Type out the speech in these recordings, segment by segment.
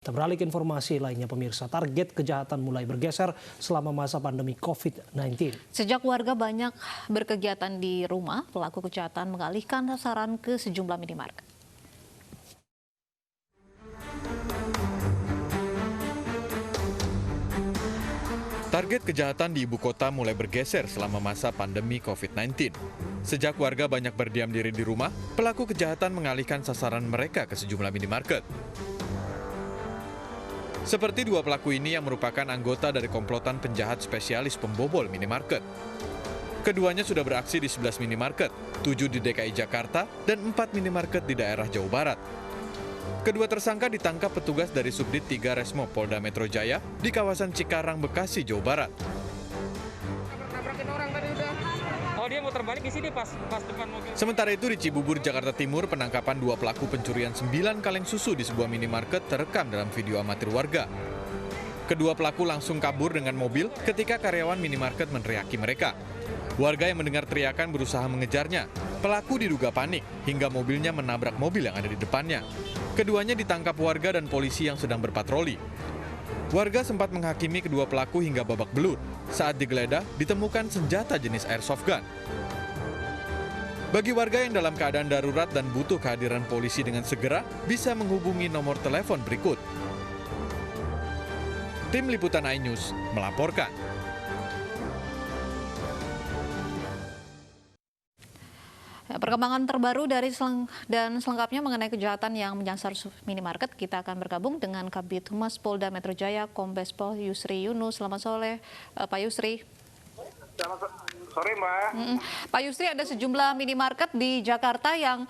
Kita beralih ke informasi lainnya pemirsa, target kejahatan mulai bergeser selama masa pandemi COVID-19. Sejak warga banyak berkegiatan di rumah, pelaku kejahatan mengalihkan sasaran ke sejumlah minimarket. Target kejahatan di ibu kota mulai bergeser selama masa pandemi COVID-19. Sejak warga banyak berdiam diri di rumah, pelaku kejahatan mengalihkan sasaran mereka ke sejumlah minimarket. Seperti dua pelaku ini yang merupakan anggota dari komplotan penjahat spesialis pembobol minimarket. Keduanya sudah beraksi di 11 minimarket, 7 di DKI Jakarta, dan 4 minimarket di daerah Jawa Barat. Kedua tersangka ditangkap petugas dari Subdit 3 Resmo Polda Metro Jaya di kawasan Cikarang, Bekasi, Jawa Barat. Oh, dia muter balik di sini pas depan mobil. Sementara itu di Cibubur, Jakarta Timur, penangkapan dua pelaku pencurian 9 kaleng susu di sebuah minimarket terekam dalam video amatir warga. Kedua pelaku langsung kabur dengan mobil ketika karyawan minimarket meneriaki mereka. Warga yang mendengar teriakan berusaha mengejarnya. Pelaku diduga panik hingga mobilnya menabrak mobil yang ada di depannya. Keduanya ditangkap warga dan polisi yang sedang berpatroli. Warga sempat menghakimi kedua pelaku hingga babak belur. Saat digeledah, ditemukan senjata jenis airsoft gun. Bagi warga yang dalam keadaan darurat dan butuh kehadiran polisi dengan segera, bisa menghubungi nomor telepon berikut. Tim Liputan iNews melaporkan. Perkembangan terbaru dari dan selengkapnya mengenai kejahatan yang menyasar minimarket, kita akan bergabung dengan Kabid Humas Polda Metro Jaya, Kombes Pol Yusri Yunus. Selamat sore, Pak Yusri. Selamat sore, Mbak. Pak Yusri, ada sejumlah minimarket di Jakarta yang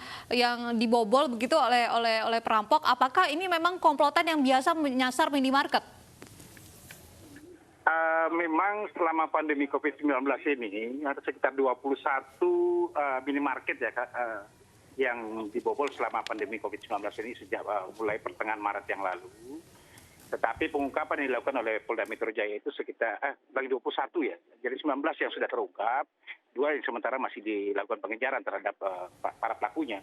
dibobol begitu oleh perampok. Apakah ini memang komplotan yang biasa menyasar minimarket? Memang selama pandemi COVID-19 ini ada sekitar 21 minimarket ya yang dibobol selama pandemi COVID-19 ini sejak mulai pertengahan Maret yang lalu. Tetapi pengungkapan yang dilakukan oleh Polda Metro Jaya itu sekitar bagi 21 ya. Jadi 19 yang sudah terungkap, 2 yang sementara masih dilakukan pengejaran terhadap para pelakunya.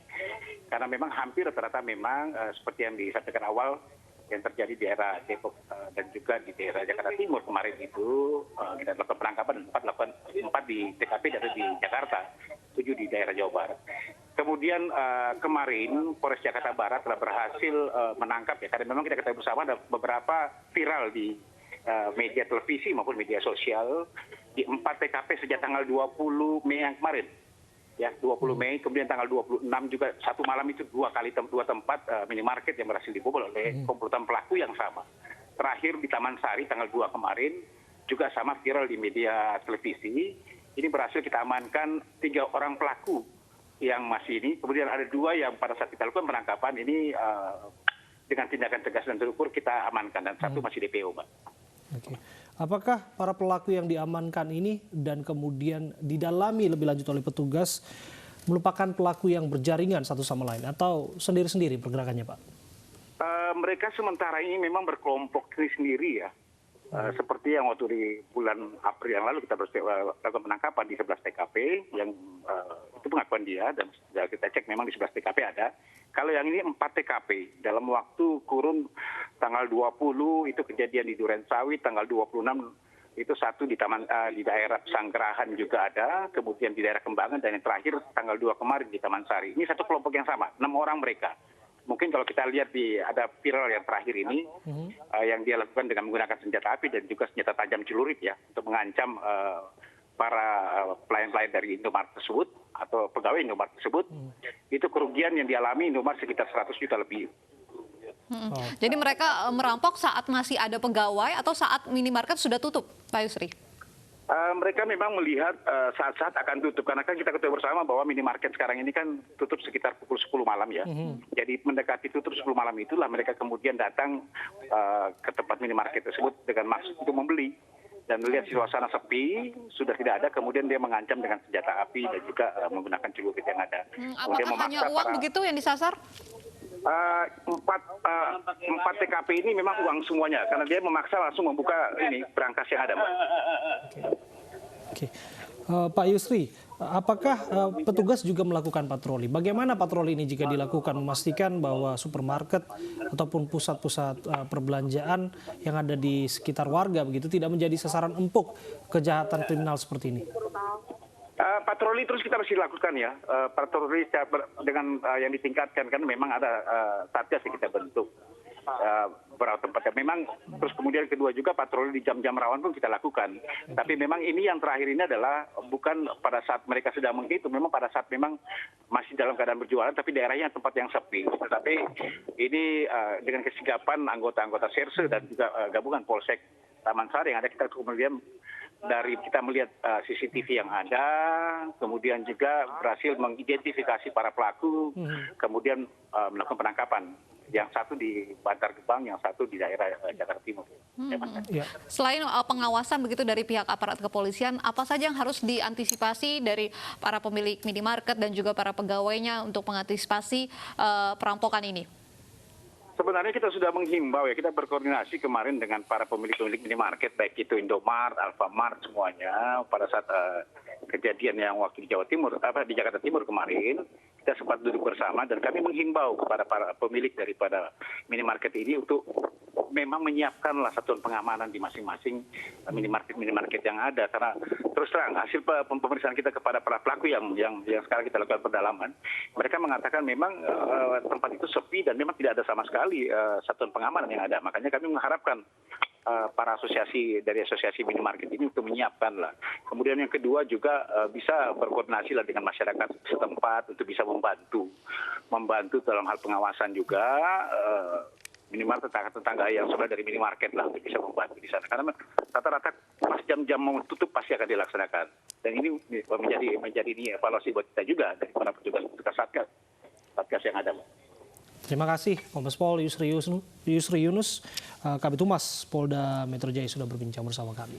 Karena memang hampir rata-rata memang seperti yang disampaikan awal yang terjadi di daerah Depok dan juga di daerah Jakarta Timur kemarin itu kita lakukan penangkapan 4 di TKP dan di Jakarta, 7 di daerah Jawa Barat. Kemudian kemarin Polres Jakarta Barat telah berhasil menangkap ya, karena memang kita ketahui bersama ada beberapa viral di media televisi maupun media sosial di 4 TKP sejak tanggal 20 Mei yang kemarin. Ya, 20 Mei, kemudian tanggal 26 juga satu malam itu dua tempat minimarket yang berhasil dibobol oleh komplotan pelaku yang sama. Terakhir di Taman Sari tanggal 2 kemarin juga sama viral di media televisi. Ini berhasil kita amankan 3 orang pelaku yang masih ini. Kemudian ada 2 yang pada saat kita lakukan penangkapan ini dengan tindakan tegas dan terukur kita amankan dan 1 masih DPO, Mbak. Oke. Apakah para pelaku yang diamankan ini dan kemudian didalami lebih lanjut oleh petugas merupakan pelaku yang berjaringan satu sama lain atau sendiri-sendiri pergerakannya, Pak? Mereka sementara ini memang berkelompok sendiri ya. Seperti yang waktu di bulan April yang lalu kita lakukan penangkapan di 11 TKP yang itu pengakuan dia dan kita cek memang di 11 TKP ada. Kalau yang ini 4 TKP dalam waktu kurun tanggal 20 itu kejadian di Duren Sawit, tanggal 26 itu 1 di daerah Sanggerahan juga ada, kemudian di daerah Kembangan dan yang terakhir tanggal 2 kemarin di Taman Sari. Ini satu kelompok yang sama, 6 orang mereka. Mungkin kalau kita lihat ada viral yang terakhir ini yang dia lakukan dengan menggunakan senjata api dan juga senjata tajam celurit ya untuk mengancam para pelayan-pelayan dari Indomaret tersebut atau pegawai Indomaret tersebut. Itu kerugian yang dialami Indomaret sekitar 100 juta lebih. Jadi mereka merampok saat masih ada pegawai atau saat minimarket sudah tutup, Pak Yusri? Mereka memang melihat saat-saat akan tutup karena kan kita ketahui bersama bahwa minimarket sekarang ini kan tutup sekitar pukul 10 malam ya. Jadi mendekati tutup 10 malam itulah mereka kemudian datang ke tempat minimarket tersebut dengan maksud untuk membeli dan melihat suasana sepi sudah tidak ada, kemudian dia mengancam dengan senjata api dan juga menggunakan celurit yang ada. Apakah hanya uang begitu yang disasar? 4 TKP ini memang uang semuanya karena dia memaksa langsung membuka ini berangkas yang ada, Mbak. Oke. Pak Yusri, apakah petugas juga melakukan patroli? Bagaimana patroli ini jika dilakukan memastikan bahwa supermarket ataupun pusat-pusat perbelanjaan yang ada di sekitar warga begitu tidak menjadi sasaran empuk kejahatan kriminal seperti ini? Patroli terus kita masih lakukan ya. Patroli dengan yang ditingkatkan kan memang ada satgas yang kita bentuk. Beberapa tempat. Memang terus kemudian kedua juga patroli di jam-jam rawan pun kita lakukan. Tapi memang ini yang terakhir ini adalah bukan pada saat mereka sedang menghitung, memang pada saat memang masih dalam keadaan berjualan, tapi daerahnya tempat yang sepi. Tetapi ini dengan kesigapan anggota-anggota Serse dan juga gabungan Polsek Taman Sari yang ada, kita kemudian dari kita melihat CCTV yang ada, kemudian juga berhasil mengidentifikasi para pelaku, kemudian melakukan penangkapan. Yang satu di Bantar Gebang, yang satu di daerah Jakarta Timur. Ya. Selain pengawasan begitu dari pihak aparat kepolisian, apa saja yang harus diantisipasi dari para pemilik minimarket dan juga para pegawainya untuk mengantisipasi perampokan ini? Sebenarnya kita sudah menghimbau ya, kita berkoordinasi kemarin dengan para pemilik-pemilik minimarket, baik itu Indomart, Alfamart, semuanya pada saat kejadian yang waktu di Jawa Timur, di Jakarta Timur kemarin, kita sempat duduk bersama dan kami menghimbau kepada para pemilik daripada minimarket ini untuk memang menyiapkanlah satuan pengamanan di masing-masing minimarket yang ada, karena terus terang hasil pemeriksaan kita kepada para pelaku yang sekarang kita lakukan pendalaman, mereka mengatakan memang tempat itu sepi dan memang tidak ada sama sekali satuan pengamanan yang ada. Makanya kami mengharapkan para asosiasi minimarket ini untuk menyiapkan lah. Kemudian yang kedua juga bisa berkoordinasi lah dengan masyarakat setempat untuk bisa membantu dalam hal pengawasan juga minimal tetangga yang sebelah dari minimarket lah untuk bisa membantu di sana. Karena rata-rata pas jam-jam mau tutup pasti akan dilaksanakan. Dan ini menjadi ini evaluasi buat kita juga dari para petugas satgas yang ada. Terima kasih Kombes Pol Yusri Yunus, Kabid Humas Polda Metro Jaya sudah berbincang bersama kami.